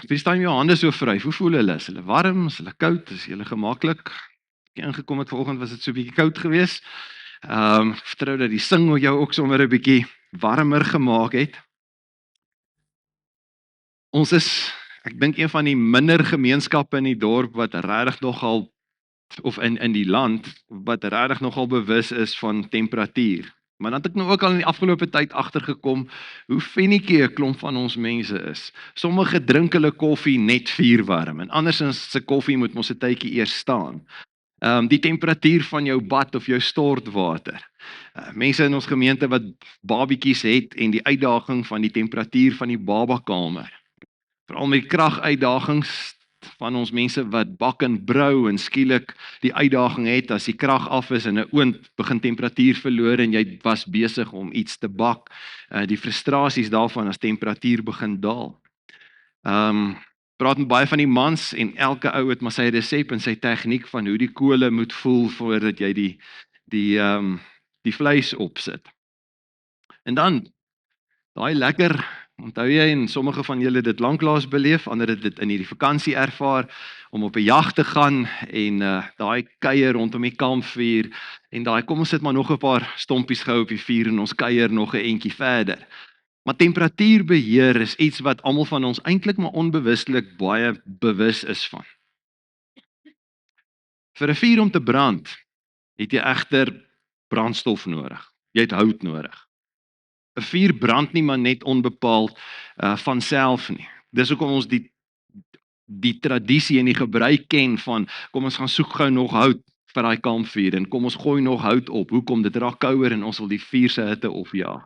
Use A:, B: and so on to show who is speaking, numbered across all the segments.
A: Wie staan jou hande so vryf? Hoe voel hulle? Is hulle warm? Is hulle koud? Is julle gemaklik? Ek ingekom het vanoggend was dit so 'n bietjie koud geweest. Vertrou dat die sing jou ook sommer 'n bietjie warmer gemaak het. Ons is, ek dink een van die minder gemeenskappe in die dorp wat regtig nogal of in die land wat regtig nogal bewus is van temperatuur. Maar dan het ek nou ook al in die afgelope tyd agtergekom hoe fenetjie 'n klomp van ons mense is. Sommige drink hulle koffie net vuurwarm en andersins se koffie moet mos 'n tydjie eers staan. Die temperatuur van jou bad of jou stortwater. Mense in ons gemeente wat babatjies het en die uitdaging van die temperatuur van die babakamer. Veral met die kraguitdagings van ons mense wat bak en brou en skielik die uitdaging het as die krag af is en 'n oond begin temperatuur verloor en jy was besig om iets te bak. Die frustrasies daarvan as temperatuur begin daal. Praat met baie van die mans en elke ou het maar sy resep en sy tegniek van hoe die kole moet voel voordat jy die vleis opsit. En dan daai lekker, onthou jy, en sommige van julle dit lanklaas beleef, ander het dit in hierdie vakansie ervaar, om op 'n jag te gaan en daai kuier rondom die kampvuur en daai kom ons sit maar nog 'n paar stompies gehou op die vuur en ons kuier nog 'n entjie verder. Maar temperatuurbeheer is iets wat almal van ons eintlik maar onbewustelik baie bewus is van. Vir 'n vuur om te brand, het jy egter brandstof nodig. Jy het hout nodig. 'n Vuur brand nie maar net onbepaald van self nie. Dis hoekom ons die tradisie en die gebruik ken van kom ons gaan soek gou nog hout vir daai kampvuur en kom ons gooi nog hout op. Hoekom? Dit raak kouer en ons wil die vuur se hitte opjaag.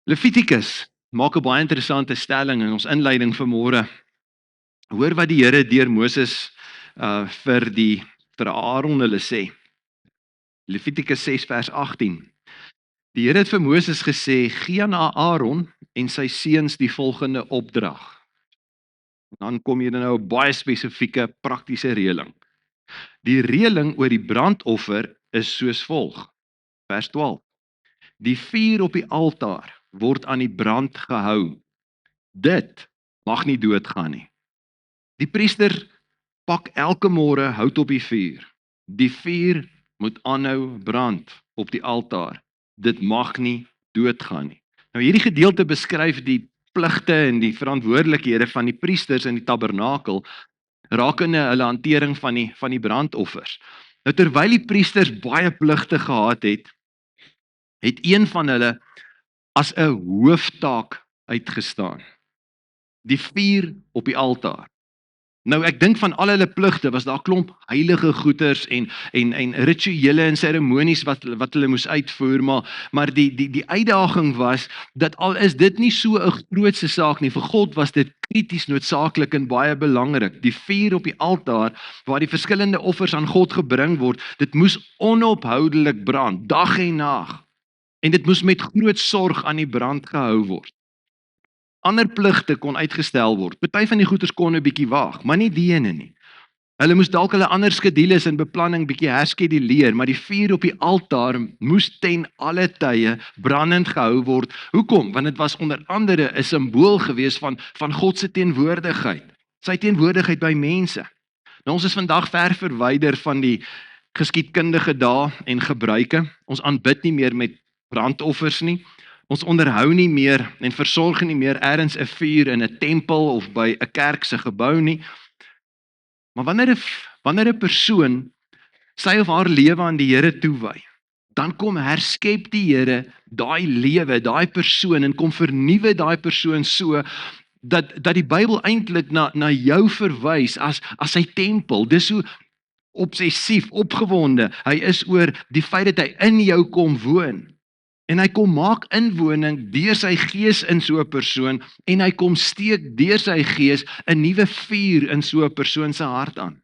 A: Levitikus maak 'n baie interessante stelling in ons inleiding vir môre. Hoor wat die Here deur Moses vir Aaron hulle sê. Levitikus 6 vers 18. Die Here het vir Moses gesê, gee aan Aaron en sy seuns die volgende opdrag. Dan kom jy nou 'n baie spesifieke praktiese reëling. Die reëling oor die brandoffer is soos volg. Vers 12. Die vuur op die altaar word aan die brand gehou. Dit mag nie doodgaan nie. Die priester pak elke môre hout op die vuur. Die vuur moet aanhou brand op die altaar. Dit mag nie doodgaan nie. Nou hierdie gedeelte beskryf die pligte en die verantwoordelikhede van die priesters in die tabernakel rakende hulle hantering van die brandoffers. Nou terwyl die priesters baie pligte gehad het een van hulle as 'n hooftaak uitgestaan. Die vuur op die altaar. Nou ek dink van al hulle pligte was daar 'n klomp heilige goeders en rituele en seremonies wat hulle moes uitvoer, maar die uitdaging was dat al is dit nie so 'n grootse saak nie, vir God was dit krities noodsaaklik en baie belangrik. Die vuur op die altaar waar die verskillende offers aan God gebring word, dit moes onophoudelik brand, dag en nag. En dit moes met groot sorg aan die brand gehou word. Ander pligte kon uitgestel word. Party van die goeders kon 'n bietjie wag, maar nie die ene nie. Hulle moes dalk hulle ander skedules en beplanning bietjie herskeduleer, maar die vuur op die altaar moes ten alle tye brandend gehou word. Hoekom? Want dit was onder andere 'n simbool gewees van God se teenwoordigheid. Sy teenwoordigheid by mense. Nou ons is vandag ver verwyder van die geskiedkundige dae en gebruike. Ons aanbid nie meer met brandoffers nie. Ons onderhou nie meer en versorg nie meer ergens 'n vuur in 'n tempel of by 'n kerk se gebou nie. Maar wanneer 'n persoon sy of haar lewe aan die Here toewy, dan kom herskep die Here daai lewe, daai persoon en kom vernuwe daai persoon so dat die Bybel eintlik na jou verwys as sy tempel. Dis so obsessief, opgewonde hy is oor die feit dat hy in jou kom woon. En hy kom maak inwoning deur sy gees in so 'n persoon en hy kom steek deur sy gees 'n nuwe vuur in so 'n persoon se hart aan.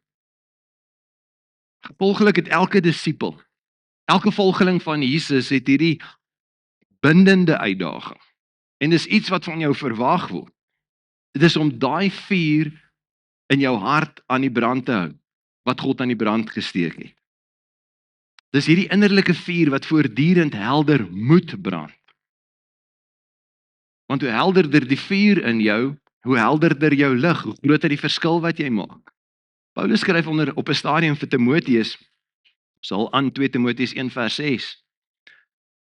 A: Gevolglik het elke disipel, elke volgeling van Jesus het hierdie bindende uitdaging. En dis iets wat van jou verwag word. Dit is om daai vuur in jou hart aan die brand te hou wat God aan die brand gesteek het. Dis hierdie innerlike vuur wat voortdurend helder moet brand. Want hoe helderder die vuur in jou, Hoe helderder jou lig, hoe groter die verskil wat jy maak. Paulus skryf op 'n stadium vir Timoteus, sal aan 2 Timoteus 1 vers 6.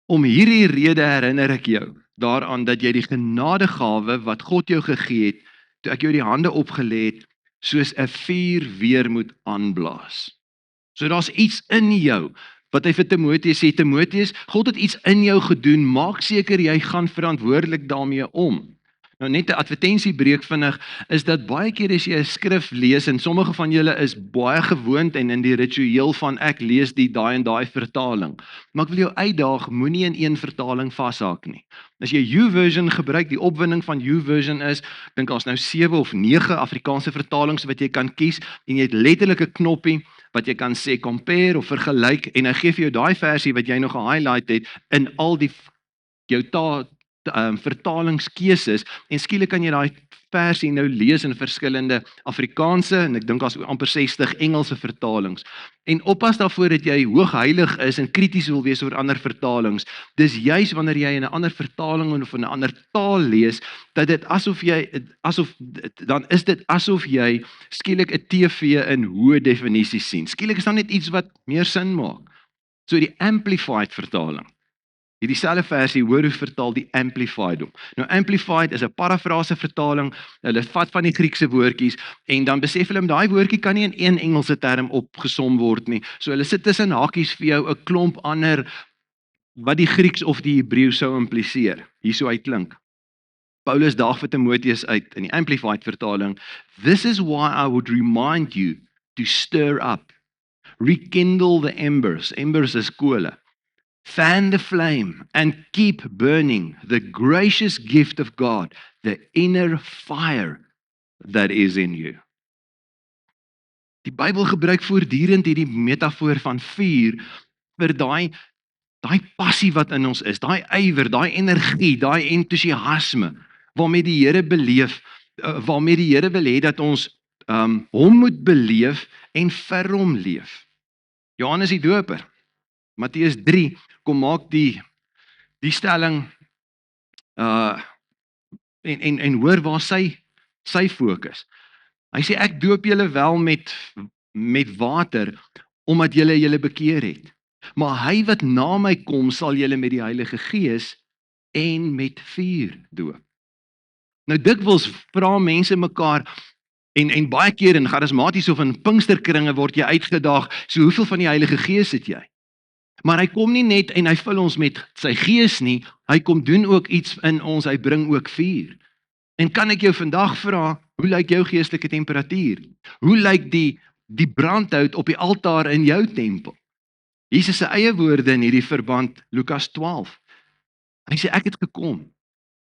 A: Om hierdie rede herinner ek jou daaraan dat jy die genadegawe wat God jou gegee het, toe ek jou die hande opgelê het, soos 'n vuur weer moet aanblaas. So daar's iets in jou wat hy vir Timoteus sê, Timoteus, God het iets in jou gedoen, maak seker jy gaan verantwoordelik daarmee om. Nou net 'n advertensiebreek vinnig, is dat baie keer as jy 'n skrif lees, en sommige van julle is baie gewoond en in die ritueel van ek lees daai en daai vertaling. Maar ek wil jou uitdaag, moenie in een vertaling vashaak nie. As jy YouVersion gebruik, die opwinding van YouVersion is, dink daar's nou 7 of 9 Afrikaanse vertalings wat jy kan kies, en jy het letterlik 'n knoppie wat jy kan sê compare of vergelyk, en hy gee vir jou daai versie wat jy nog gehighlight het in al die jou vertalingskeuses, en skielik kan jy daai versie nou lees in verskillende Afrikaanse, en ek dink daar's amper 60 Engelse vertalings. En oppas daarvoor dat jy hoogheilig is en krities wil wees oor ander vertalings. Dis juis wanneer jy in 'n ander vertaling of in 'n ander taal lees, dat dit dan is dit asof jy skielik 'n TV in hoë definisie sien. Skielik is daar net iets wat meer sin maak. So die Amplified vertaling. Hierdie selfde versie hoor hoe vertaal die Amplified hom. Nou Amplified is 'n parafrase vertaling. Hulle vat van die Griekse woordjies en dan besef hulle daai woordjie kan nie in een Engelse term opgesom word nie. So hulle sit tussen hakies vir jou 'n klomp ander wat die Grieks of die Hebreë sou impliseer. Hierso uitklink. Paulus daag vir Timoteus uit in die Amplified vertaling. This is why I would remind you to stir up, rekindle the embers. Embers is kole. Fan the flame and keep burning the gracious gift of God, the inner fire that is in you. Die Bybel gebruik voortdurend hierdie metafoor van vuur vir daai passie wat in ons is, daai ywer, daai energie, daai entoesiasme waarmee die Here beleef, waarmee die Here wil hê dat ons hom moet beleef en vir hom leef. Johannes die Doper, Matteus 3 kom maak die stelling en hoor waar sy fokus. Hy sê ek doop julle wel met water omdat julle bekeer het. Maar hy wat na my kom sal julle met die Heilige Gees en met vuur doop. Nou dikwels vra mense mekaar en baie keer in charismaties of in Pinksterkringe word jy uitgedaag, so hoeveel van die Heilige Gees het jy? Maar hy kom nie net en hy vul ons met sy gees nie, hy kom doen ook iets in ons, hy bring ook vuur. En kan ek jou vandag vra, hoe lyk jou geestelike temperatuur? Hoe lyk die brandhout op die altaar in jou tempel? Jesus se eie woorde in hierdie verband, Lukas 12. Hy sê ek het gekom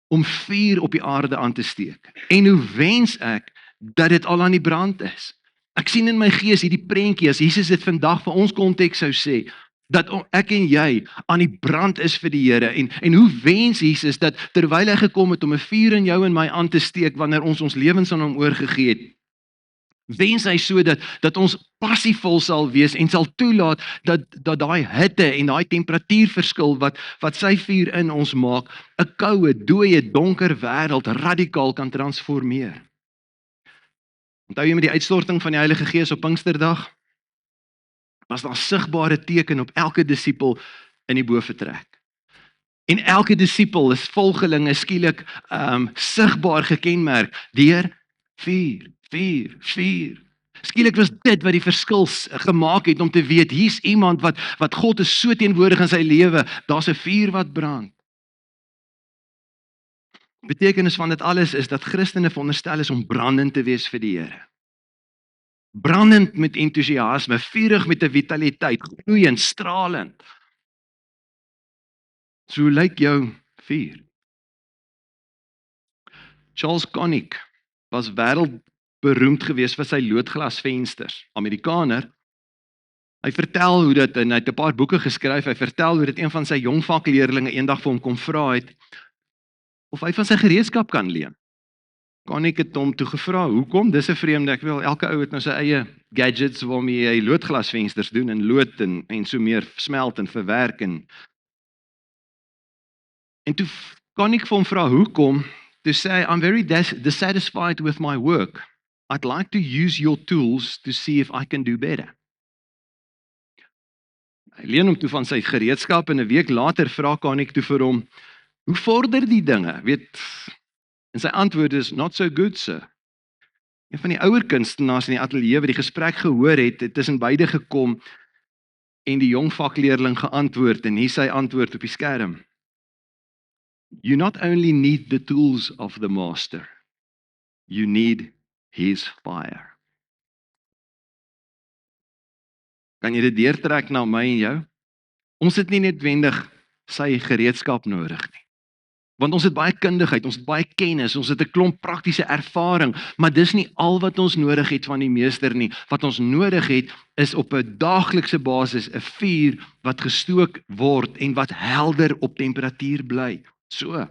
A: om vuur op die aarde aan te steek. En hoe wens ek dat dit al aan die brand is? Ek sien in my gees hierdie prentjie, as Jesus dit vandag vir ons konteks sou sê, dat ek en jy aan die brand is vir die Here, en hoe wens Jesus dat terwyl hy gekom het om 'n vuur in jou en my aan te steek wanneer ons lewens aan hom oorgegee het, wens hy so dat ons passievol sal wees en sal toelaat dat daai hitte en daai temperatuurverskil wat sy vuur in ons maak, 'n koue, dooie, donker wêreld radikaal kan transformeer. Onthou jy met die uitstorting van die Heilige Gees op Pinksterdag? Was daar sigbare teken op elke disipel in die bovertrek. En elke disipel is volgelinge skielik sigbaar gekenmerk deur vuur. Skielik was dit wat die verskil gemaak het om te weet, hier's iemand wat God is so teenwoordig in sy lewe, daar's 'n vuur wat brand. Betekenis van dit alles is dat Christene veronderstel is om brandend te wees vir die Here. Brandend met entoesiasme, vurig met 'n vitaliteit, gloeiend, stralend. So lyk jou vuur. Charles Connick was wêreldberoemd geweest vir sy loodglasvensters, Amerikaner. Hy vertel hoe dit, en hy het 'n paar boeke geskryf, hy vertel hoe dit een van sy jong vakleerlinge eendag vir hom kom vra het, of hy van sy gereedskap kan leen. Connick het hom toe gevra, hoekom? Dis 'n vreemde, ek wil, elke ou het nou sy eie gadgets waarmee hy loodglasvensters doen, en lood en so meer smelt en verwerk. En toe Connick vir hom vra, hoekom? to say, I'm very dissatisfied with my work. I'd like to use your tools to see if I can do better. Hy leen hom toe van sy gereedskap en 'n week later vra Kanik toe vir hom, hoe vorder die dinge? En sy antwoord is, not so good, sir. Een van die ouer kunstenaars in die ateljee wat die gesprek gehoor het tussen beide gekom en die jong vakleerling geantwoord en hier sy antwoord op die skerm. You not only need the tools of the master, you need his fire. Kan jy dit deurtrek na my en jou? Ons het nie noodwendig sy gereedskap nodig nie. Want ons het baie kundigheid, ons het baie kennis, ons het 'n klomp praktiese ervaring, maar dis nie al wat ons nodig het van die meester nie. Wat ons nodig het is op 'n daaglikse basis 'n vuur wat gestook word en wat helder op temperatuur bly. So,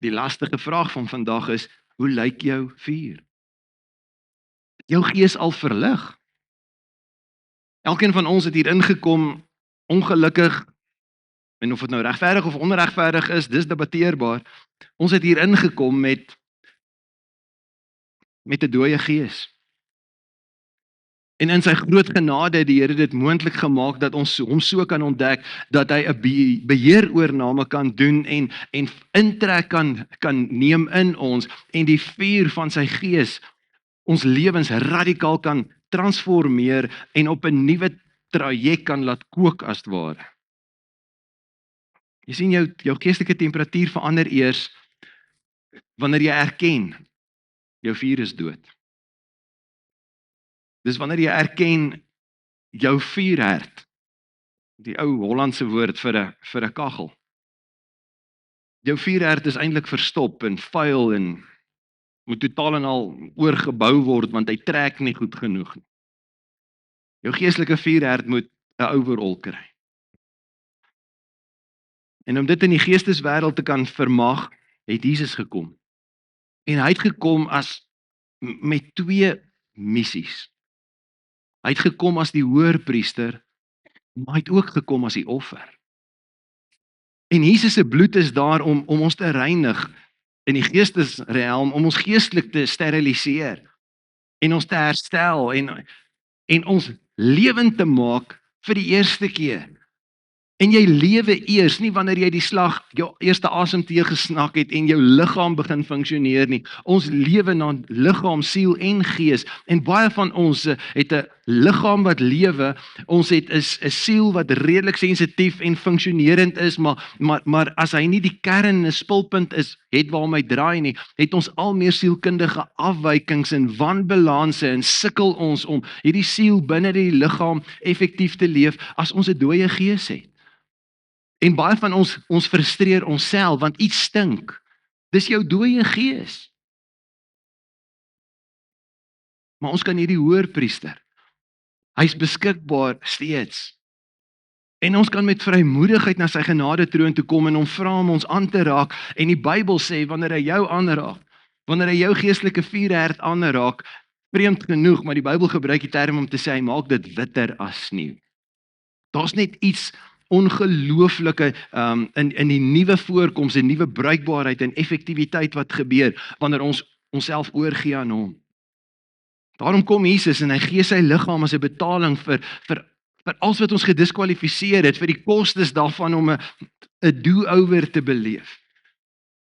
A: die lastige vraag van vandag is, hoe lyk jou vuur? Jou gees al verlig? Elkeen van ons het hier ingekom, ongelukkig, en of dit nou regverdig of onregverdig is, dis debatteerbaar. Ons het hier ingekom met 'n dooie gees. En in sy groot genade het die Here dit moontlik gemaak dat ons hom so kan ontdek, dat hy 'n beheeroorname kan doen en intrek kan neem in ons, en die vuur van sy gees ons lewens radikaal kan transformeer en op 'n nuwe traject kan laat kook as ware. Jy sien jou geestelike temperatuur verander eers wanneer jy erken jou vuur is dood. Dis wanneer jy erken jou vuurherd, die ou Hollandse woord vir 'n kaggel. Jou vuurherd is eintlik verstop en vuil en moet totaal en al oorgebou word want hy trek nie goed genoeg nie. Jou geestelike vuurherd moet 'n overhaul kry. En om dit in die geesteswêreld te kan vermag, het Jesus gekom. En hy het gekom met 2 missies. Hy het gekom as die hoërpriester, maar hy het ook gekom as die offer. En Jesus se bloed is daar om ons te reinig in die geestesrealm, om ons geestelik te steriliseer en ons te herstel en ons lewend te maak vir die eerste keer. En jy lewe eers nie wanneer jy die slag jou eerste asemteug gesnak het en jou liggaam begin funksioneer nie. Ons lewe na liggaam, siel en gees. En baie van ons het 'n liggaam wat lewe, ons het 'n siel wat redelik sensitief en funksionerend is, maar as hy nie die kern, 'n spulpunt is, het waarom hy draai nie, het ons al meer sielkundige afwykings en wanbalanse en sukkel ons om hierdie siel binne die liggaam effektief te leef as ons 'n dooie gees het. En baie van ons frustreer onsself want iets stink. Dis jou dooie gees. Maar ons kan hierdie hoërpriester. Hy's beskikbaar steeds. En ons kan met vrymoedigheid na sy genade troon toe kom en hom vra om ons aan te raak. En die Bybel sê wanneer hy jou aanraak, wanneer hy jou geestelike vuurherd aanraak, vreemd genoeg, maar die Bybel gebruik die term om te sê hy maak dit witter as sneeu. Daar's net iets ongelooflike in die nuwe voorkoms en nuwe bruikbaarheid en effektiwiteit wat gebeur wanneer ons onsself oorgee aan hom. Daarom kom Jesus en hy gee sy liggaam as 'n betaling vir alles wat ons gediskwalifiseer het, vir die kostes daarvan om 'n do-over te beleef.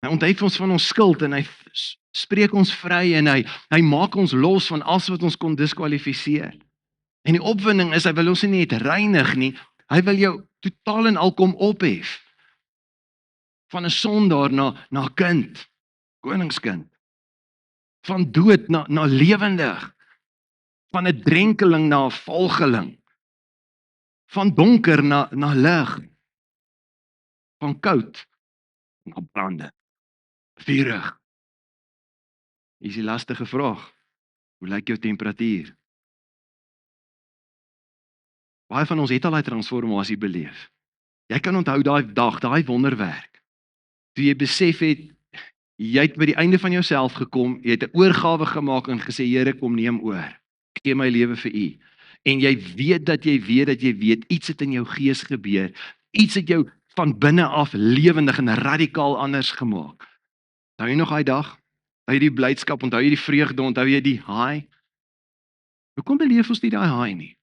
A: Hy onthef ons van ons skuld en hy spreek ons vry en hy maak ons los van alles wat ons kon diskwalifiseer. En die opwinding is, hy wil ons nie net reinig nie, hy wil jou totaal en al kom ophef. Van 'n sondaar na kind, koningskind. Van dood na lewendig. Van 'n drenkeling na 'n volgeling. Van donker na lig. Van koud na brande. Vurig. Hier is die lastige vraag. Hoe lyk jou temperatuur? Baie van ons het al daai transformasie beleef. Jy kan onthou daai dag, daai wonderwerk. Toe jy besef het, jy het by die einde van jouself gekom, jy het 'n oorgawe gemaak en gesê, Here, kom neem oor. Ek gee my lewe vir U. En jy weet dat jy weet, iets het in jou gees gebeur. Iets het jou van binne af lewendig en radikaal anders gemaak. Onthou jy nog daai dag? Onthou jy die blydskap, onthou jy die vreugde, onthou jy die high? Hoekom beleef ons nie daai high nie?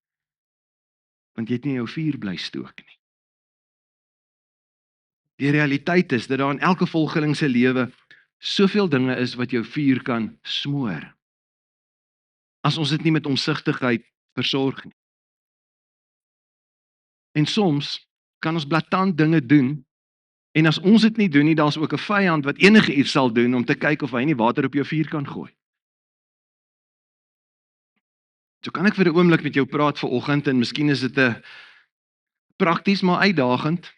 A: Want jy het nie jou vuur bly stook nie. Die realiteit is dat daar in elke volgeling se lewe soveel dinge is wat jou vuur kan smoor. As ons dit nie met omsigtigheid versorg nie. En soms kan ons blaatant dinge doen, en as ons dit nie doen nie, daar's ook 'n vyand wat enige iets sal doen om te kyk of hy nie water op jou vuur kan gooi. So kan ek vir 'n oomblik met jou praat vanoggend, en miskien is dit 'n prakties maar uitdagend.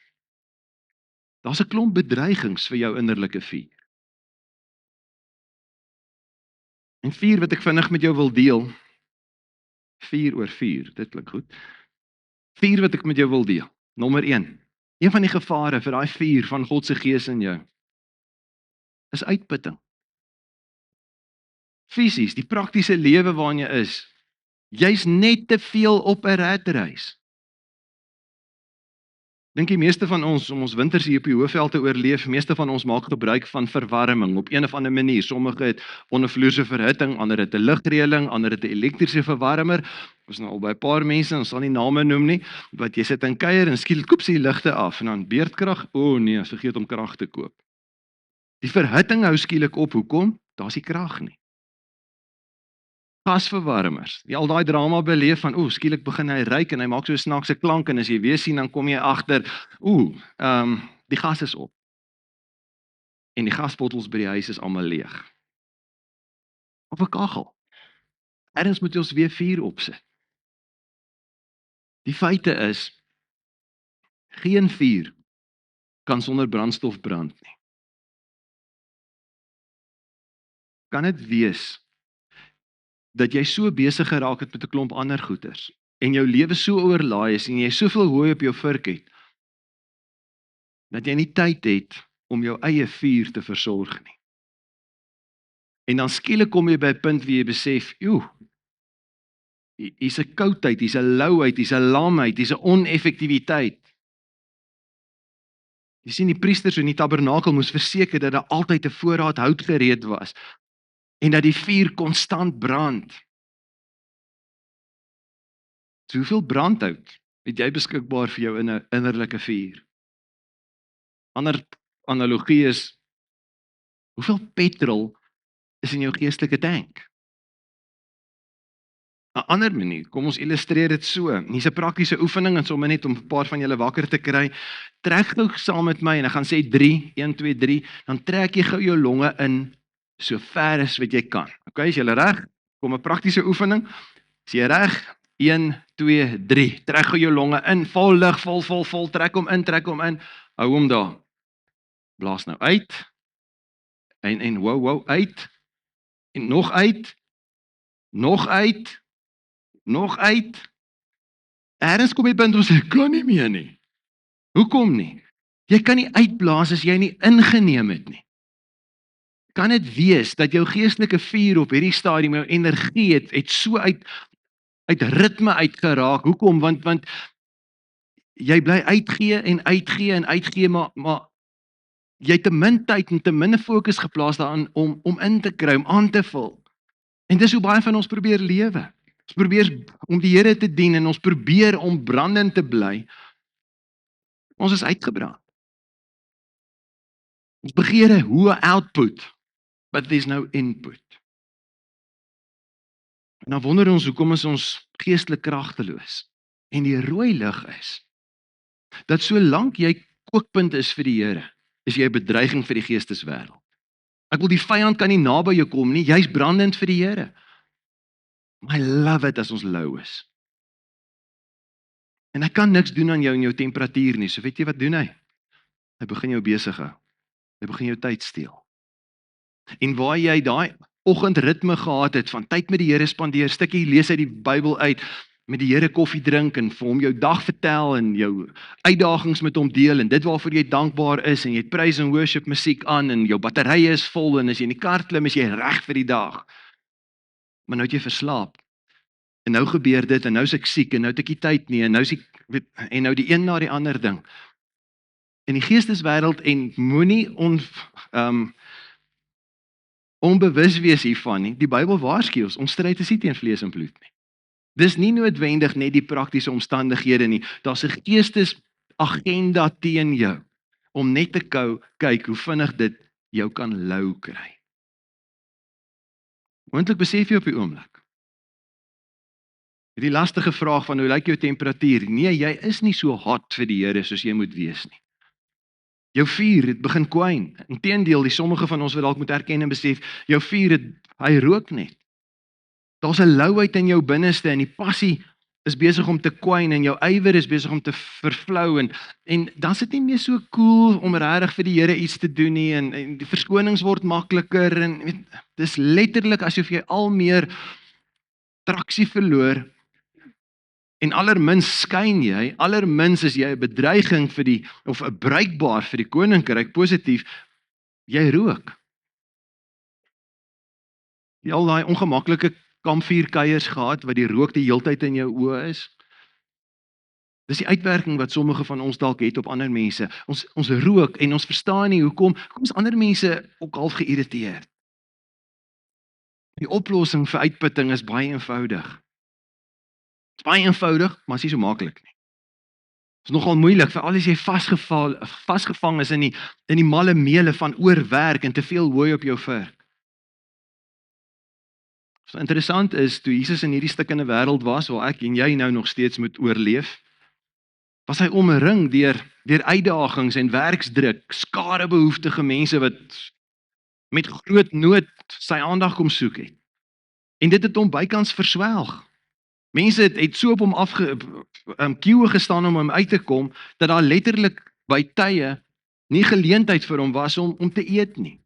A: Daar's 'n klomp bedreigings vir jou innerlike vuur. En 4 wat ek vinnig met jou wil deel, 4 oor 4, dit klink goed. 4 wat ek met jou wil deel. Nommer 1. Een van die gevare vir daai vuur van God se gees in jou is uitputting. Fisies, die praktiese lewe waarin jy is, jy's net te veel op 'n ratreis. Dink die meeste van ons, om ons winters hier op die Hoëveld te oorleef, meeste van ons maak gebruik van verwarming op een of ander manier. Sommige het ondervloerse verhitting, ander het 'n ligreëling, ander het 'n elektriese verwarmer. Ons nou al by 'n paar mense, ons sal nie name noem nie, wat jy sit in kuier en skielik koop sy die ligte af en dan beurtkrag. O nee, vergeet om krag te koop. Die verhitting hou skielik op. Hoekom? Daar's nie krag nie. Gasverwarmers. Jy al daai drama beleef van skielik begin hy ryk en hy maak so 'n snaakse klank, en as jy weer sien dan kom jy agter, die gas is op. En die gasbottels by die huis is almal leeg. Op 'n kaggel. Ergens moet ons weer vuur opsit. Die feite is, geen vuur kan sonder brandstof brand nie. Kan dit wees dat jy so besig geraak het met 'n klomp ander goeders, en jou lewe so oorlaai is, en jy soveel hooi op jou vurk het, dat jy nie tyd het om jou eie vuur te versorg nie. En dan skielik kom jy by 'n punt waar jy besef, hier's 'n koudheid, hier's 'n louheid, hier's 'n lamheid, hier's 'n oneffektiwiteit. Jy sien, die priesters in die tabernakel moes verseker dat daar altyd 'n voorraad hout gereed was, en dat die vuur konstant brand. So hoeveel brandhout het jy beskikbaar vir jou innerlike vuur? Ander analogie is, hoeveel petrol is in jou geestelike tank? 'n Ander manier, kom ons illustreer dit so. Hier's 'n praktiese oefening, en sommer net om 'n paar van julle wakker te kry. Trek gou saam met my, en ek gaan sê 3, 1, 2, 3, dan trek jy gou jou longe in, so ver as wat jy kan. Okay, is julle reg? Kom 'n praktiese oefening. Is jy reg? 1, 2, 3. Trek gou jou longe in, vol lug, vol, trek hom in, hou hom daar. Blaas nou uit. En wow, uit. En nog uit. Nog uit. Ergens kom jy punt om sê, kan nie meer nie. Hoekom nie? Jy kan nie uitblaas as jy nie ingeneem het nie. Kan dit wees dat jou geestelike vuur op hierdie stadium, jou energie het so uit ritme uitgeraak? Hoekom? Want jy bly uitgee, maar jy het te min tyd en te min fokus geplaas daaraan om in te kry, om aan te vul. En dis hoe baie van ons probeer lewe. Ons probeer om die Here te dien, en ons probeer om brandend te bly. Ons is uitgebrand. Ons begeer 'n hoë output, but there's no input. En dan wonder ons, hoekom is ons geestelik kragteloos? En die rooi lig is, dat solank jy kookpunt is vir die Here, is jy 'n bedreiging vir die geesteswêreld. Ek wil die vyand kan nie naby jou kom nie, jy's brandend vir die Here. I love it as ons lou is. En hy kan niks doen aan jou en jou temperatuur nie, so weet jy wat doen hy? Hy begin jou besig hou. Hy begin jou tyd steel. En waar jy daai oggendritme gehad het, van tyd met die Here spandeer, stukkie lees uit die Bybel uit, met die Here koffie drink, en vir hom jou dag vertel, en jou uitdagings met hom deel, en dit waarvoor jy dankbaar is, en jy het praise and worship musiek aan, en jou batterye is vol, en as jy in die kar klim, is jy reg vir die dag. Maar nou het jy verslaap, en nou gebeur dit, en nou is ek siek, en nou het ek nie tyd nie, en nou die een na die ander ding. In die geesteswêreld, en moenie onbewus wees hiervan nie. Die Bybel waarsku ons stryd is nie teen vlees en bloed nie. Dis nie noodwendig net die praktiese omstandighede nie. Daar's 'n geestesagenda teen jou om net te kyk hoe vinnig dit jou kan lou kry. Moontlik besef jy op die oomblik. Die lastige vraag van hoe lyk jou temperatuur? Nee, jy is nie so hot vir die Here soos jy moet wees nie. Jou vuur het begin kwyn. Inteendeel, die sommige van ons wat dalk moet erken en besef, jou vuur hy rook net. Daar's 'n louheid in jou binneste en die passie is besig om te kwyn en jou ywer is besig om te vervlou en dan is dit nie meer so cool om regtig vir die Here iets te doen nie en die verskonings word makliker en dis letterlik asof jy al meer traksie verloor en allermins skyn jy, allermins is jy 'n bedreiging vir die of 'n bruikbaar vir die koninkryk positief, jy rook. Jy al daai ongemaklike kampvuurkuiers gehad wat die rook die heeltyd in jou oë is. Dis die uitwerking wat sommige van ons dalk het op ander mense. Ons rook en ons verstaan nie hoekom is ander mense ook half geïrriteerd. Die oplossing vir uitputting is baie eenvoudig. Dit is baie eenvoudig, maar is nie so maklik nie. Dit is nogal moeilik veral as jy vasgevang is in die malle meele van oorwerk en te veel hooi op jou vir. So interessant is, toe Jesus in hierdie stikkende wêreld was, waar ek en jy nou nog steeds moet oorleef, was hy omring deur uitdagings en werksdruk, skare behoeftige mense wat met groot nood sy aandag kom soek het. En dit het hom bykans verswelg. Mense het so op hom queue gestaan om hom uit te kom, dat daar letterlik by tye nie geleentheid vir hom was om te eet nie.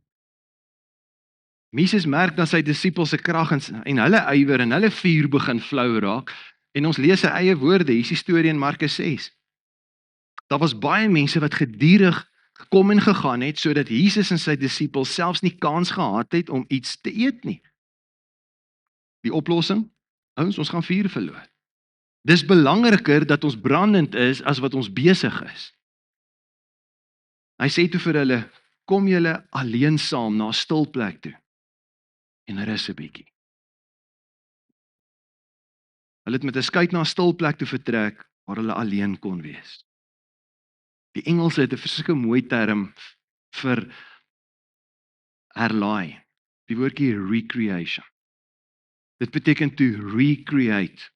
A: Jesus merk dat sy disippels se krag en hulle ywer en hulle vuur begin flou raak en ons lees sy eie woorde, hier is die storie in Markus 6. Daar was baie mense wat gedurig gekom en gegaan het sodat Jesus en sy disippels selfs nie kans gehad het om iets te eet nie. Die oplossing? Ouens, ons gaan vuur verloor. Dis belangriker dat ons brandend is as wat ons besig is. Hy sê toe vir hulle, kom julle alleen saam na 'n stil plek toe en rus 'n bietjie. Hulle het met 'n skuit na 'n stil plek toe vertrek waar hulle alleen kon wees. Die Engelse het 'n verskriklike mooi term vir herlaai. Die woordjie recreation. Dit beteken to recreate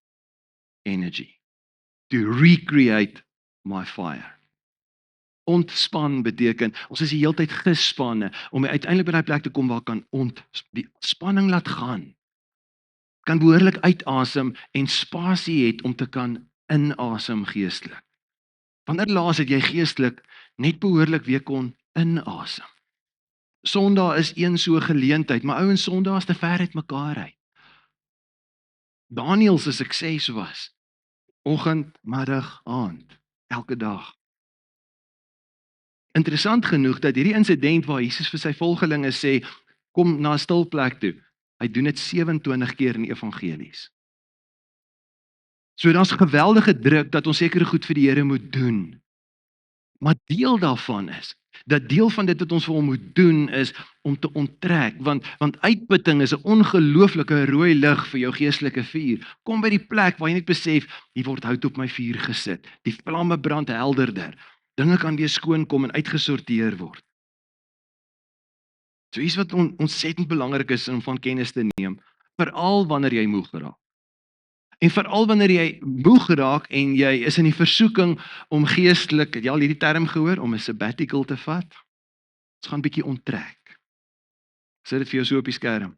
A: energy. To recreate my fire. Ontspan beteken, ons is die hele tyd gespanne om uiteindelik by daai plek te kom waar kan die spanning laat gaan. Kan behoorlik uitasem en spasie het om te kan inasem geestelik. Wanneer laas het jy geestelik net behoorlik weer kon inasem? Sondag is een so geleentheid, maar ouens, Sondag is te ver uit mekaar uit. Daniël se sukses was oggend, middag, aand, elke dag. Interessant genoeg dat hierdie insident waar Jesus vir sy volgelinge sê, kom na 'n stil plek toe, hy doen dit 27 keer in die evangelies. So daar's geweldige druk dat ons sekere goed vir die Here moet doen. Maar deel daarvan is, dat deel van dit wat ons vir hom moet doen is om te onttrek, want uitputting is 'n ongelooflike rooi lig vir jou geestelike vuur. Kom by die plek waar jy net besef, hier word hout op my vuur gesit. Die vlamme brand helderder. Dinge kan weer skoon kom en uitgesorteer word. So iets wat ontsettend belangrik is om van kennis te neem, veral wanneer jy moeg raak. En veral wanneer jy moeg raak en jy is in die versoeking om geestelik, het jy al hierdie term gehoor, om 'n sabbatical te vat? Ons gaan 'n bietjie onttrek. Sit dit vir jou so op die skerm.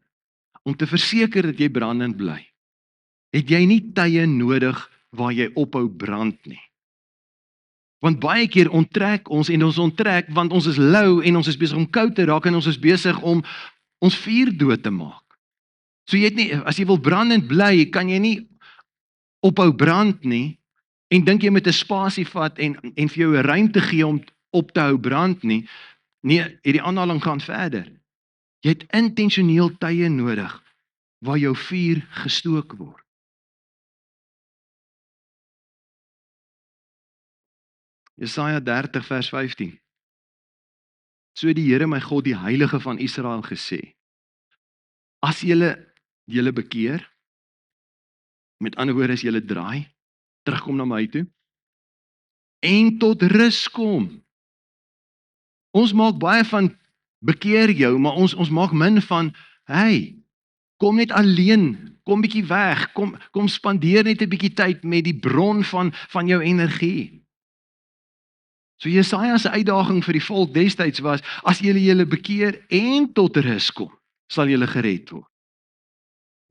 A: Om te verseker dat jy brandend bly, het jy nie tye nodig waar jy ophou brand nie. Want baie keer onttrek ons en ons onttrek want ons is lou en ons is besig om koud te raak en ons is besig om ons vuur dood te maak. So jy het nie, as jy wil brandend bly, kan jy nie ophou brand nie en dink jy met 'n spasie vat en vir jou 'n ruimte gee om op te hou brand nie. Nee, hierdie aanhaling gaan verder. Jy het intentioneel tye nodig waar jou vuur gestook word. Jesaja 30 vers 15. So die Here my God, die Heilige van Israel gesê: As julle bekeer, met ander woorde as julle draai, terugkom na my toe en tot rus kom. Ons maak baie van bekeer jou, maar ons maak min van, hey, kom net alleen, kom bietjie weg, kom spandeer net 'n bietjie tyd met die bron van jou energie. So Jesaja se uitdaging vir die volk destyds was, as julle bekeer en tot rus kom, sal julle gered word.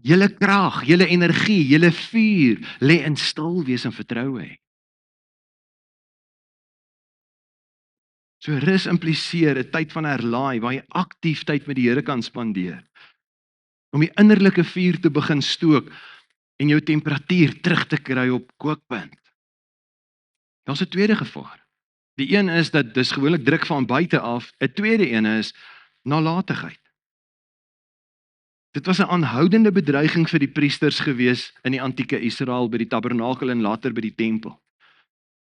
A: Julle krag, julle energie, julle vuur lê in stil wees en vertroue hê. So rus impliseer 'n tyd van herlaai waar jy aktief tyd met die Here kan spandeer. Om die innerlike vuur te begin stook en jou temperatuur terug te kry op kookpunt. Daar's 'n tweede gevaar. Die een is dat dis gewoonlik druk van buite af, 'n tweede een is nalatigheid. Dit was 'n aanhoudende bedreiging vir die priesters gewees in die antieke Israel by die tabernakel en later by die tempel.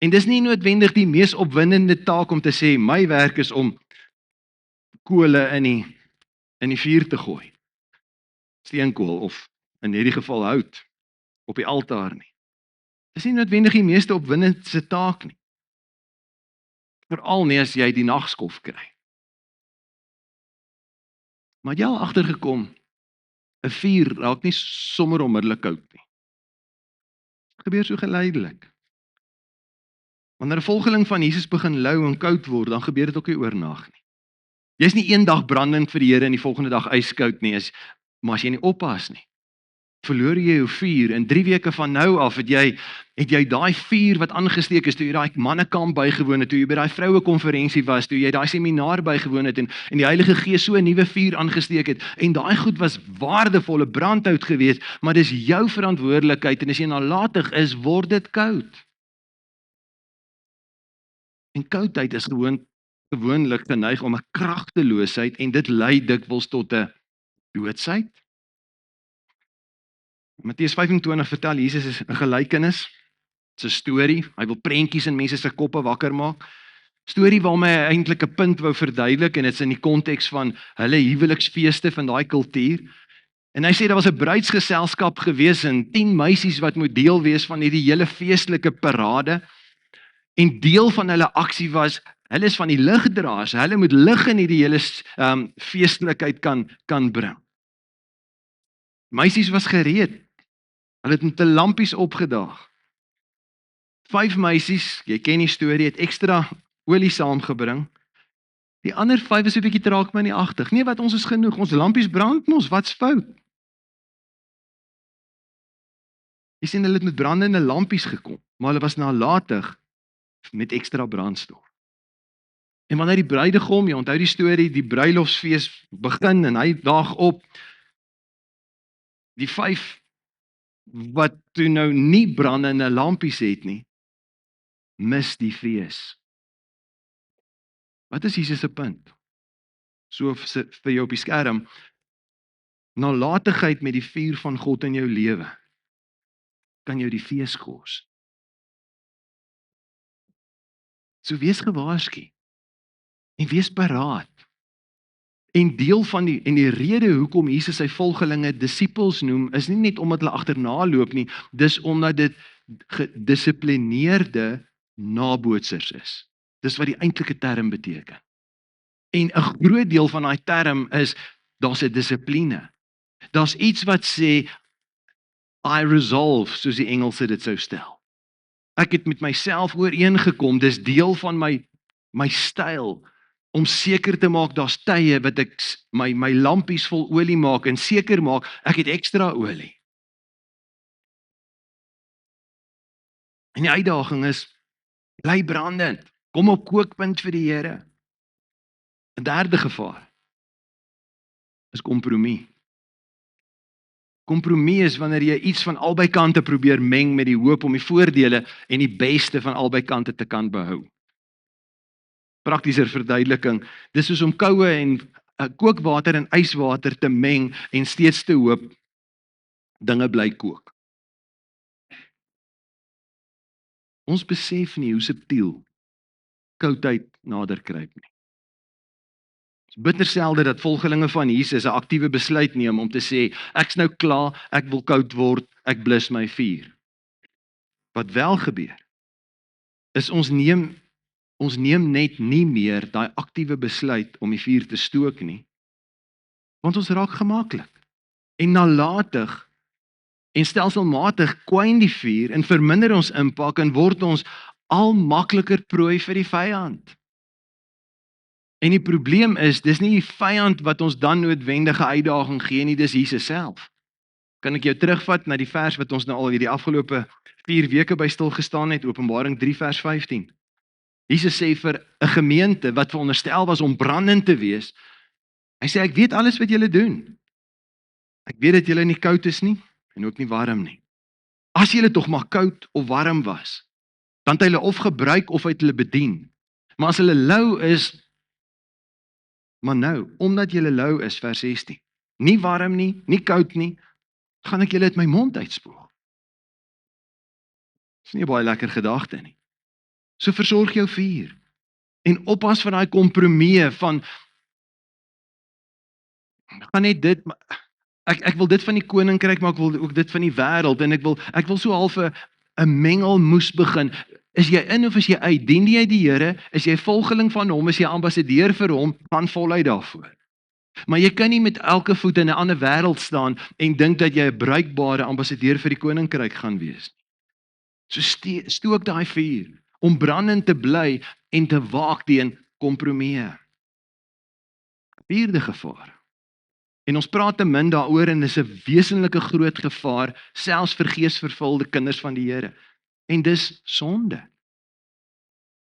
A: En dis nie noodwendig die mees opwindende taak om te sê my werk is om kole in die vuur te gooi. Steenkool of in hierdie geval hout op die altaar nie. Dis nie noodwendig die meeste opwindendste taak nie. Veral nie as jy die nagskof kry. Maar jy al agtergekom, 'n vuur raak nie sommer onmiddellik koud nie. Dit gebeur so geleidelik. Wanneer 'n volgeling van Jesus begin lou en koud word, dan gebeur dit ook nie oornag nie. Jy's nie eendag brandend vir die Here en die volgende dag yskoud nie, maar as jy nie oppas nie, verloor jy jou vuur. In 3 weke van nou af het jy daai vuur wat aangesteek is toe jy daai mannekamp bygewoon het, toe jy by daai vroue konferensie was, toe jy daai seminar bygewoon het en die Heilige Gees so 'n nuwe vuur aangesteek het en daai goed was waardevolle brandhout gewees, maar dis jou verantwoordelikheid en as jy nalatig is, word dit koud. En koudheid is gewoonlik geneig om 'n kragteloosheid en dit lei dikwels tot 'n doodsheid. Matteus 25 vertel Jesus 'n gelykenis. Dit's 'n storie. Hy wil prentjies in mense se koppe wakker maak. Storie waarmee hy eintlik 'n punt wou verduidelik en dit's in die konteks van hulle huweliksfeeste van daai kultuur. En hy sê daar was 'n bruidsgeselskap gewees en 10 meisies wat moet deel wees van hierdie hele feestelike parade. En deel van hulle aksie was, hulle is van die ligdraers, hulle moet lig in hierdie hele feestelikheid kan bring. Meisies was gereed. Hulle het met 'n lampies opgedaag. 5 meisies, jy ken die storie, het ekstra olie saamgebring. Die ander 5 is 'n bietjie traag maar nie agtig. Nee, wat ons is genoeg. Ons lampies brand mos, wat's fout? Jy sien hulle het met brandende lampies gekom, maar hulle was nalatig met ekstra brandstof. En wanneer die bruidegom, jy onthou die storie, die bruilofsfees begin en hy daag op, die 5 wat toe nou nie brandende lampies het nie, mis die fees. Wat is Jesus se punt? So vir jou op die skerm, nalatigheid met die vuur van God in jou lewe kan jou die fees kos. So wees gewaarsku en wees paraat. En deel van die rede hoekom Jesus sy volgelinge disippels noem, is nie net omdat hulle agterna loop nie, dis omdat dit gedissiplineerde nabootsers is. Dis wat die eintlike term beteken. En 'n groot deel van daai term is, daar's 'n dissipline. Daar's iets wat sê, I resolve, soos die Engelse dit sou stel. Ek het met myself ooreengekom, dis deel van my styl, om seker te maak, daar's tye wat ek my lampies vol olie maak, en seker maak, ek het ekstra olie. En die uitdaging is, bly brandend, kom op kookpunt vir die Here. 'n Derde gevaar is kompromie. Kompromie is wanneer jy iets van albei kante probeer meng met die hoop om die voordele en die beste van albei kante te kan behou. Praktieser verduideliking, dis soos om koue en kookwater en yswater te meng en steeds te hoop dinge bly kook. Ons besef nie hoe subtiel koudheid nader kruip nie. Bitter selde dat volgelinge van Jesus 'n aktiewe besluit neem om te sê, ek's nou klaar, ek wil koud word, ek blus my vuur. Wat wel gebeur, is ons neem net nie meer daai aktiewe besluit om die vuur te stook nie, want ons raak gemaklik en nalatig en stelselmatig kwyn die vuur en verminder ons impak en word ons al makliker prooi vir die vyand. En die probleem is, dis nie die vyand wat ons dan noodwendige uitdaging gee nie, dis Jesus self. Kan ek jou terugvat na die vers wat ons nou al hierdie afgelope 4 weke by stil gestaan het, Openbaring 3 vers 15. Jesus sê vir 'n gemeente wat veronderstel was om brandend te wees, hy sê ek weet alles wat julle doen. Ek weet dat julle nie koud is nie en ook nie warm nie. As julle tog maar koud of warm was, dan het hulle of gebruik of uit hulle bedien. Maar as hulle lou is, maar nou, omdat julle lou is, vers 16, nie warm nie, nie koud nie, gaan ek julle uit my mond uitspoeg. Dis nie 'n baie lekker gedagte nie. So versorg jou vuur en oppas van daai kompromie van gaan net dit ek wil dit van die koninkryk, maar ek wil ook dit van die wêreld en ek wil so half 'n mengelmoes begin. Is jy in of is jy uit? Dien jy die Here? Is jy volgeling van hom? Is jy ambassadeur vir hom? Gaan voluit daarvoor. Maar jy kan nie met elke voet in 'n ander wêreld staan en dink dat jy 'n bruikbare ambassadeur vir die koninkryk gaan wees nie. So stook daai vuur om brandend te bly en te waak teen kompromieë. Vierde gevaar. En ons praat te min daaroor en dis 'n wesenlike groot gevaar selfs vir geesvervulde kinders van die Here. En dis sonde.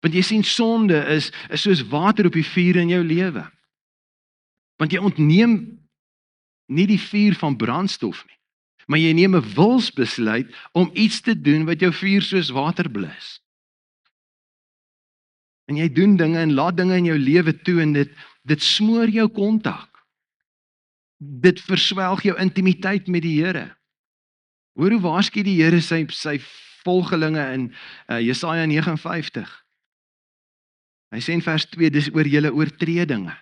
A: Want jy sien sonde is soos water op die vuur in jou lewe. Want jy ontneem nie die vuur van brandstof nie, maar jy neem 'n wilsbesluit om iets te doen wat jou vuur soos water blus. En jy doen dinge en laat dinge in jou lewe toe en dit smoor jou kontak. Dit verswelg jou intimiteit met die Here. Hoor hoe waarsku die Here sy volgelinge in Jesaja 59. Hy sê in vers 2, dis oor julle oortredinge,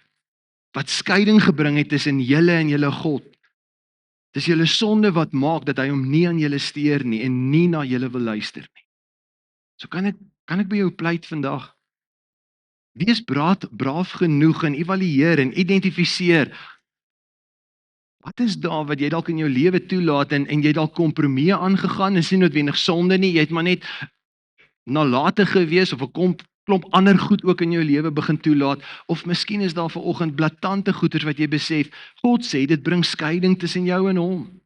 A: wat skeiding gebring het tussen julle en julle God. Dis julle sonde wat maak dat hy hom nie aan julle steur nie en nie na julle wil luister nie. So kan ek by jou pleit vandag. Wees braaf genoeg en evalueer en identifiseer. Wat is daar wat jy dalk in jou lewe toelaat en jy dalk kompromieë aangegaan, is nie noodwendig sonde nie, jy het maar net nalatig gewees of 'n klomp ander goed ook in jou lewe begin toelaat, of miskien is daar vanoggend blaatante goeders wat jy besef, God sê dit bring skeiding tussen jou en hom.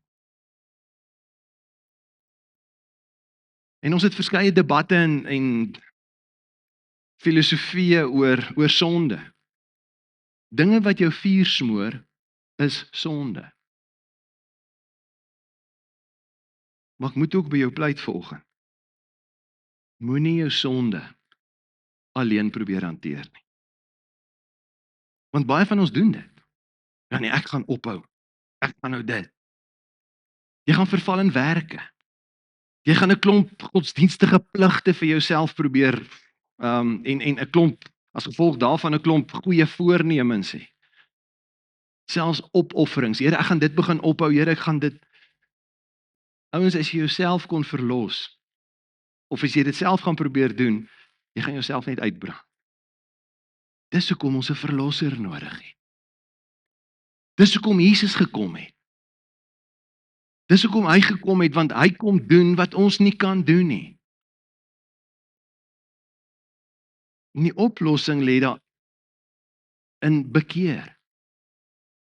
A: En ons het verskeie debatte en filosofieë oor sonde. Dinge wat jou vuur smoor, is sonde. Maar ek moet ook by jou pleit vanoggend. Moenie jou sonde alleen probeer hanteer nie. Want baie van ons doen dit. Ja nee, ek gaan ophou. Ek gaan nou dit. Jy gaan verval in werke. Jy gaan 'n klomp godsdienstige pligte vir jouself probeer en 'n klomp, as gevolg daarvan 'n klomp goeie voornemens hê. Selfs opofferings. Here, ek gaan dit begin ophou. Here, ek gaan dit. Ouens, as jy jouself kon verlos, of as jy dit self gaan probeer doen, jy gaan jouself net uitbrand. Dis hoekom ons 'n verlosser nodig het. Dis hoekom Jesus gekom het. Dis hoekom hy gekom het, want hy kom doen wat ons nie kan doen nie. En die oplossing lê daar in bekeer.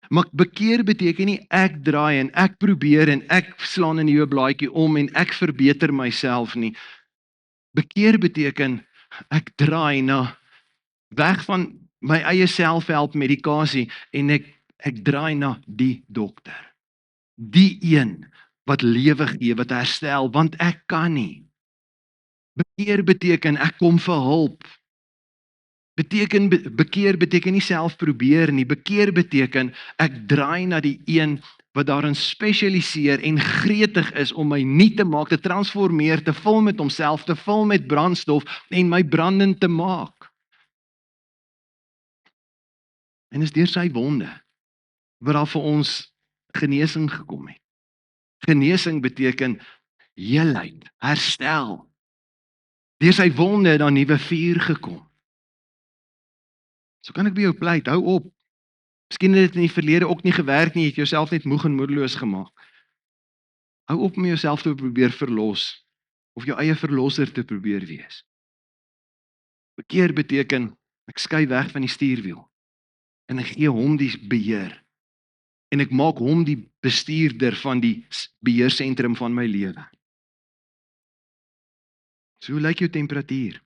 A: Maar bekeer beteken nie ek draai en ek probeer en ek slaan 'n nuwe blaadjie om en ek verbeter myself nie. Bekeer beteken ek draai na weg van my eie selfhelp medikasie en ek draai na die dokter. Die een wat lewe gee, wat herstel, want ek kan nie. Bekeer beteken ek kom vir hulp. Bekeer beteken nie self probeer nie. Bekeer beteken ek draai na die een wat daarin spesialiseer en gretig is om my nuut te maak, te transformeer, te vul met homself, te vul met brandstof en my brandend te maak. En is deur sy wonde wat daar vir ons genesing gekom het. Genesing beteken heelheid, herstel. Deur sy wonde het daar nuwe vuur gekom. So kan ek by jou pleit, hou op. Miskien het dit in die verlede ook nie gewerk nie, het jouself net moeg en moedeloos gemaak. Hou op om jouself te probeer verlos, of jou eie verlosser te probeer wees. Bekeer beteken, ek skuif weg van die stuurwiel, en ek gee hom die beheer, en ek maak hom die bestuurder van die beheersentrum van my lewe. So hoe lyk jou temperatuur?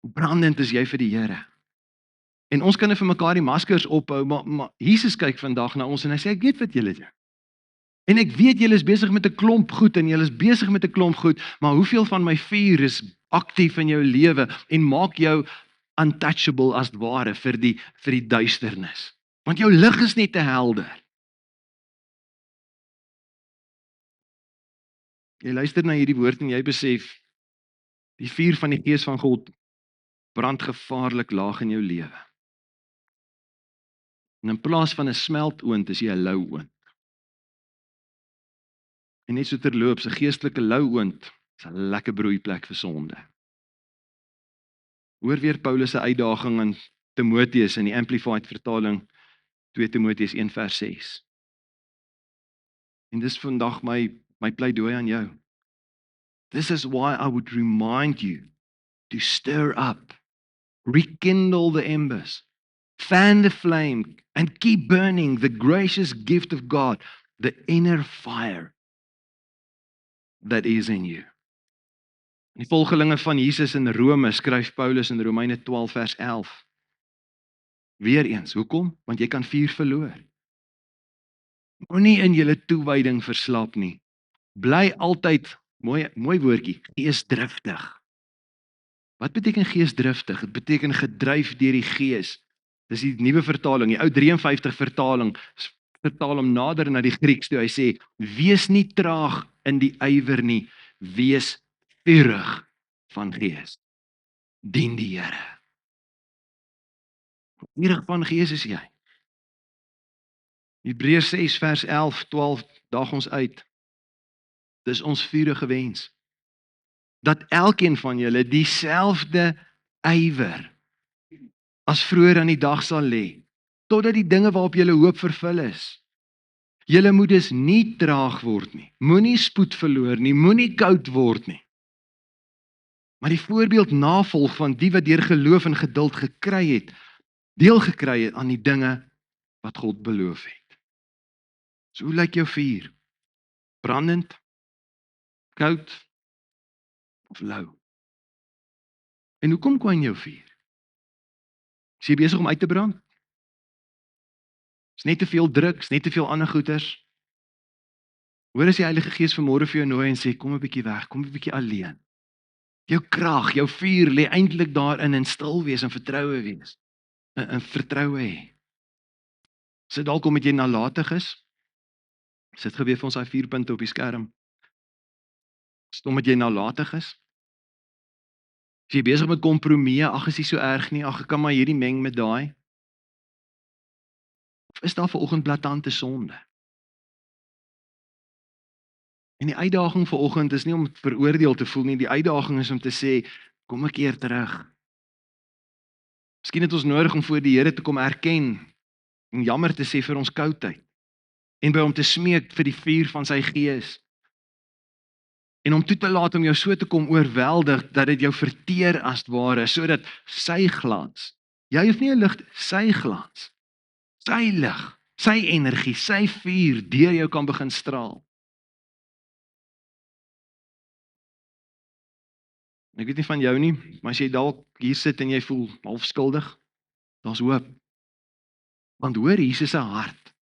A: Hoe brandend is jy vir die Here? En ons kan vir mekaar die maskers ophou, maar Jesus kyk vandag na ons en hy sê, ek weet wat julle doen. En ek weet julle is besig met 'n klomp goed en julle is besig met 'n klomp goed, maar hoeveel van my vuur is aktief in jou lewe en maak jou untouchable as ware vir die duisternis? Want jou lig is net te helder. Jy luister na hierdie woord en jy besef, die vuur van die Gees van God brand gevaarlik laag in jou lewe. En in plaas van 'n smeltoond is jy 'n lou oond. En net so terloops, 'n geestelike lou oond is 'n lekker broeiplek vir sonde. Hoor weer Paulus se uitdaging aan Timoteus in die Amplified vertaling 2 Timoteus 1 vers 6. En dis vandag my pleidooi aan jou. This is why I would remind you to stir up, rekindle the embers, fan the flame, and keep burning the gracious gift of God, the inner fire that is in you. Die volgelinge van Jesus in Rome skryf Paulus in Romeine 12 vers 11. Weereens, hoekom? Want jy kan vuur verloor. Moenie in julle toewyding verslap nie. Bly altyd, mooi woordjie, geesdriftig. Wat beteken geesdriftig? Dit beteken gedryf deur die Gees. Dis die nuwe vertaling, die ou 53 vertaling, vertaal hom nader na die Grieks toe. Hy sê, wees nie traag in die ywer nie, wees vurig van gees. Dien die Here. Vurig van gees is jy. Hebreërs 6 vers 11, 12 daag ons uit. Dis ons vurige wens. Dat elkeen van julle dieselfde ywer as vroeër aan die dag sal lê, totdat die dinge waarop julle hoop vervul is. Julle moet dus nie traag word nie, moenie spoed verloor nie, moenie koud word nie. Maar die voorbeeld navolg van die wat deur geloof en geduld gekry het, deel gekry het aan die dinge wat God beloof het. So hoe lyk jou vuur? Brandend? Koud? Of lou? En hoekom kwyn jou vuur? Is jy besig om uit te brand? Is net te veel druk, is net te veel ander goeters? Hoor as die Heilige Gees vanmôre vir jou nooi en sê, kom 'n bietjie weg, kom 'n bietjie alleen. Jou krag, jou vuur lê eintlik daarin in stil wees en vertroue wees. In vertroue hê. Sit dalk omdat jy nalatig is. Sit gebeur vir ons daai 4 punte op die skerm. Sit omdat jy nalatig is. As jy besig met kompromie, ag is nie so erg nie, ag ek kan maar hierdie meng met daai. Of is daar vanoggend blaatante sonde? En die uitdaging vanoggend is nie om veroordeel te voel nie, die uitdaging is om te sê, kom 'n keer terug. Miskien het ons nodig om voor die Here te kom erken en jammer te sê vir ons koudheid en by hom te smeek vir die vuur van sy Gees. En om toe te laat om jou so te kom oorweldig dat dit jou verteer as ware, sodat sy glans, jy hoef nie 'n lig, sy glans, sy lig, sy energie, sy vuur deur jou kan begin straal. Ek weet nie van jou nie, maar as jy dalk hier sit en jy voel half skuldig, daar's hoop. Want hoor, Jesus se hart.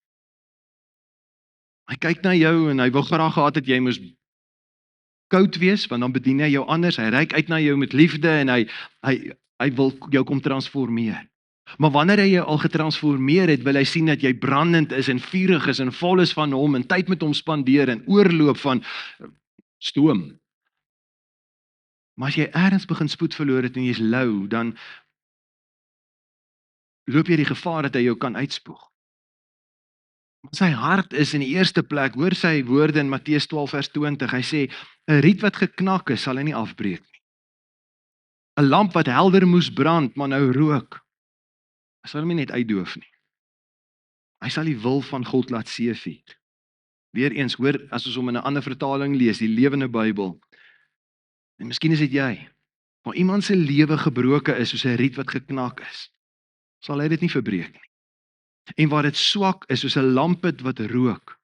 A: Hy kyk na jou en hy wil graag gehad het jy moes koud wees, want dan bedien hy jou anders. Hy reik uit na jou met liefde en hy wil jou kom transformeer. Maar wanneer hy jou al getransformeer het, wil hy sien dat jy brandend is en vurig is en vol is van hom en tyd met hom spandeer en oorloop van stoom. Maar as jy ergens begin spoed verloor het en jy's lou, dan loop jy die gevaar dat hy jou kan uitspoeg. Sy hart is in die eerste plek, hoor sy woorde in Matteus 12 vers 20, hy sê, 'n riet wat geknak is, sal hy nie afbreek nie. 'n Lamp wat helder moes brand, maar nou rook, hy sal hom nie net uitdoof nie. Hy sal die wil van God laat seëvier. Weereens, hoor, as ons hom in 'n ander vertaling lees, die Lewende Bybel, en miskien is dit jy, maar iemand se lewe gebroke is soos 'n riet wat geknak is, sal hy dit nie verbreek nie. En waar dit swak is soos 'n lampet wat rook,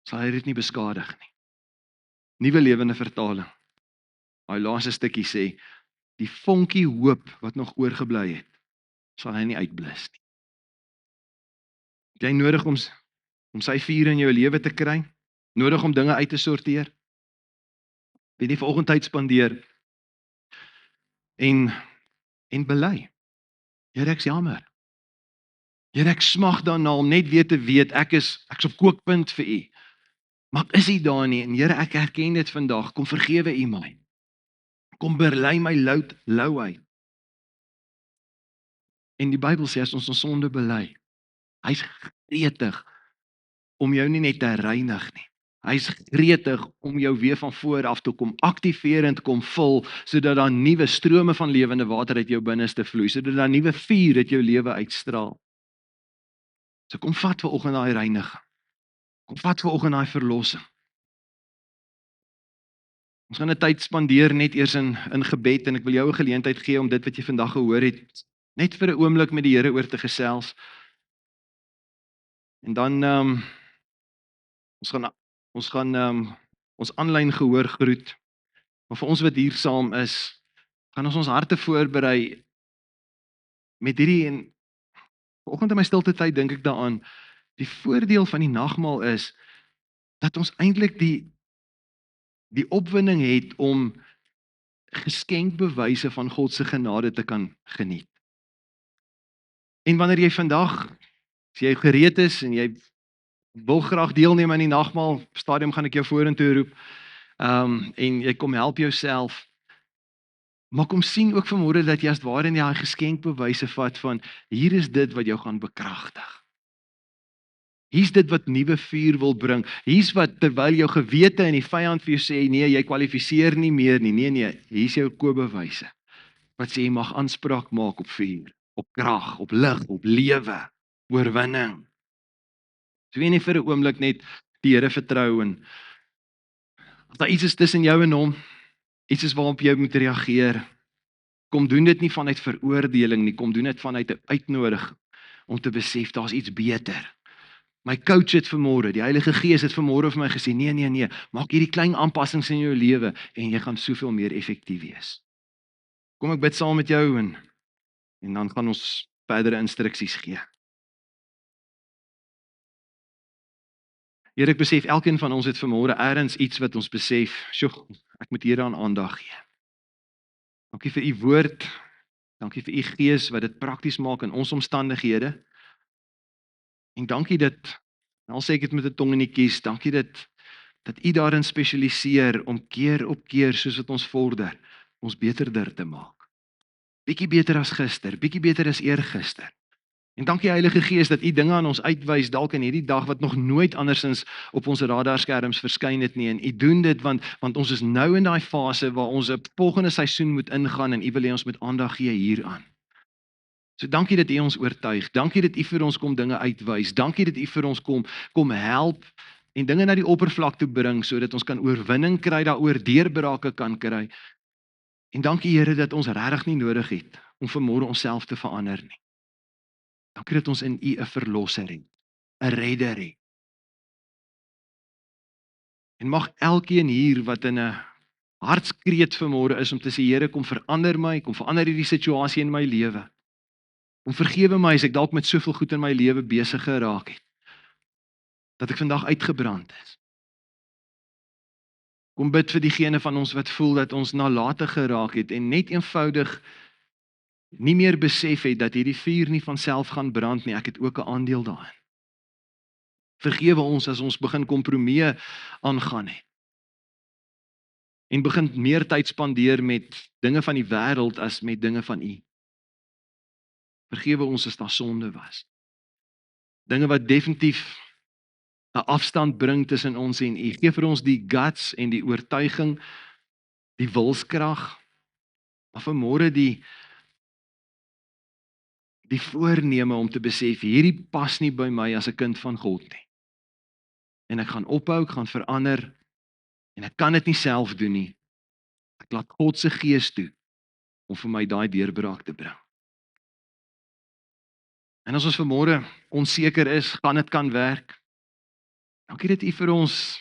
A: sal hy dit nie beskadig nie. Nuwe Lewende Vertaling. Daai laaste stukkie sê, die vonkie hoop wat nog oorgebly het, sal hy nie uitblus nie. Jy nodig om sy vuur in jou lewe te kry, nodig om dinge uit te sorteer. Weet jy, vanoggend tyd spandeer en bely. Here, ek's jammer. Here, ek smag daarna om net weer te weet ek's op kookpunt vir U. Maar ek is nie daar nie en Here, ek erken dit vandag. Kom vergewe U my. Kom bely my louheid. En die Bybel sê as ons ons sonde bely, hy's gretig om jou nie net te reinig nie. Hy's gretig om jou weer van voor af te kom aktiveer en te kom vul, sodat daar nuwe strome van lewende water uit jou binneste vloei, sodat daar nuwe vuur uit jou lewe uitstraal. So kom vat vanoggend daai reiniging. Kom vat vanoggend daai verlossing. Ons gaan 'n tyd spandeer net eers in gebed en ek wil jou 'n geleentheid gee om dit wat jy vandag gehoor het, net vir 'n oomblik met die Here oor te gesels. En dan ons gaan ons aanlyn gehoor groet. Maar vir ons wat hier saam is, gaan ons harte voorberei met hierdie en vanoggend in my stilte tyd dink ek daaraan, die voordeel van die nagmaal is dat ons eintlik die opwinding het om geskenkbewyse van God se genade te kan geniet. En wanneer jy vandag, as jy gereed is en jy wil graag deelneem aan die nagmaal, stadium gaan ek jou vorentoe roep, en jy kom help jouself, maar kom sien ook vanmôre dat jy as ware in daai geskenkbewyse vat van, hier is dit wat jou gaan bekragtig. Hier's dit wat nuwe vuur wil bring. Hier's wat terwyl jou gewete en die vyand vir jou sê nee, jy kwalifiseer nie meer nie. Nee, hier's jou koopbewyse. Wat sê jy mag aanspraak maak op vuur, op krag, op lig, op lewe, oorwinning. So wie nie vir 'n oomblik net die Here vertrou en as daar iets is tussen jou en hom, iets is waarop jy moet reageer. Kom doen dit nie vanuit veroordeling nie, kom doen dit vanuit 'n uitnodiging om te besef daar's iets beter. My coach het vanmôre, die Heilige Gees het vanmôre vir my gesê, nee, maak hierdie klein aanpassings in jou lewe en jy gaan soveel meer effektief wees. Kom ek bid saam met jou en dan gaan ons verdere instruksies gee. Here, ek besef elkeen van ons het vanmôre ergens iets wat ons besef, sjoe, ek moet hieraan aandag gee. Dankie vir u woord, dankie vir u Gees wat dit prakties maak in ons omstandighede. En dankie dat, al sê ek dit met 'n tong in die kies, dankie dat u daarin spesialiseer om keer op keer soos wat ons vorder, ons beterder te maak. Bietjie beter as gister, bietjie beter as eergister. En dankie Heilige Gees dat u dinge aan ons uitwys dalk in hierdie dag wat nog nooit andersins op ons radarskerms verskyn het nie. En u doen dit want ons is nou in daai fase waar ons 'n volgende seisoen moet ingaan en u wil hê ons moet aandag gee hieraan. So dankie dat u ons oortuig, dankie dat u vir ons kom dinge uitwys, dankie dat u vir ons kom help en dinge na die oppervlak toe bring sodat ons kan oorwinning kry daaroor, deurbrake kan kry. En dankie Here dat ons regtig nie nodig het om vanmôre onsself te verander nie. Dankie dat ons in u 'n verlosser het, 'n redder het. En mag elkeen hier wat in 'n hartskreet vanmôre is om te sê Here kom verander my, kom verander hierdie situasie in my lewe. Om vergewe my as ek dalk met soveel goed in my lewe besig geraak het, dat ek vandag uitgebrand is. Kom bid vir diegene van ons wat voel dat ons nalatig geraak het en net eenvoudig nie meer besef het dat hierdie vuur nie van self gaan brand nie, ek het ook 'n aandeel daarin. Vergewe ons as ons begin kompromieë aangaan het. En begin meer tyd spandeer met dinge van die wêreld as met dinge van U. Vergewe ons as daar sonde was. Dinge wat definitief 'n afstand bring tussen ons en U. Gee vir ons die guts en die oortuiging, die wilskrag, maar vanmôre die voorneme om te besef hierdie pas nie by my as 'n kind van God nie. En ek gaan ophou, ek gaan verander en ek kan dit nie self doen nie. Ek laat God se Gees toe om vir my daai deurbraak te bring. En as ons vanmôre onseker is, gaan dit kan werk? Dankie dat U vir ons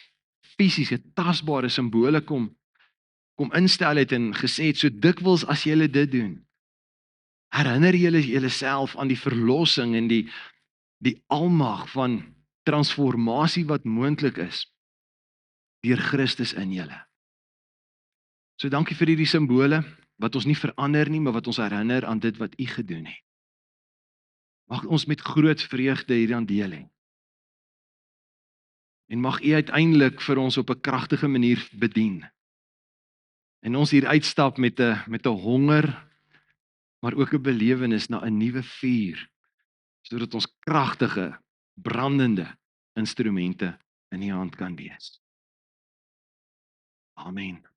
A: fisiese, tasbare simbole kom instel het en gesê het so dikwels as julle dit doen, herinner julle julleself aan die verlossing en die almag van transformasie wat moontlik is deur Christus in julle. So dankie vir hierdie simbole wat ons nie verander nie, maar wat ons herinner aan dit wat U gedoen het. Mag ons met groot vreugde hieraan deel hê. En mag U uiteindelik vir ons op 'n kragtige manier bedien. En ons hier uitstap met 'n honger, maar ook 'n belewenis na 'n nuwe vuur, sodat ons kragtige, brandende instrumente in U hand kan wees. Amen.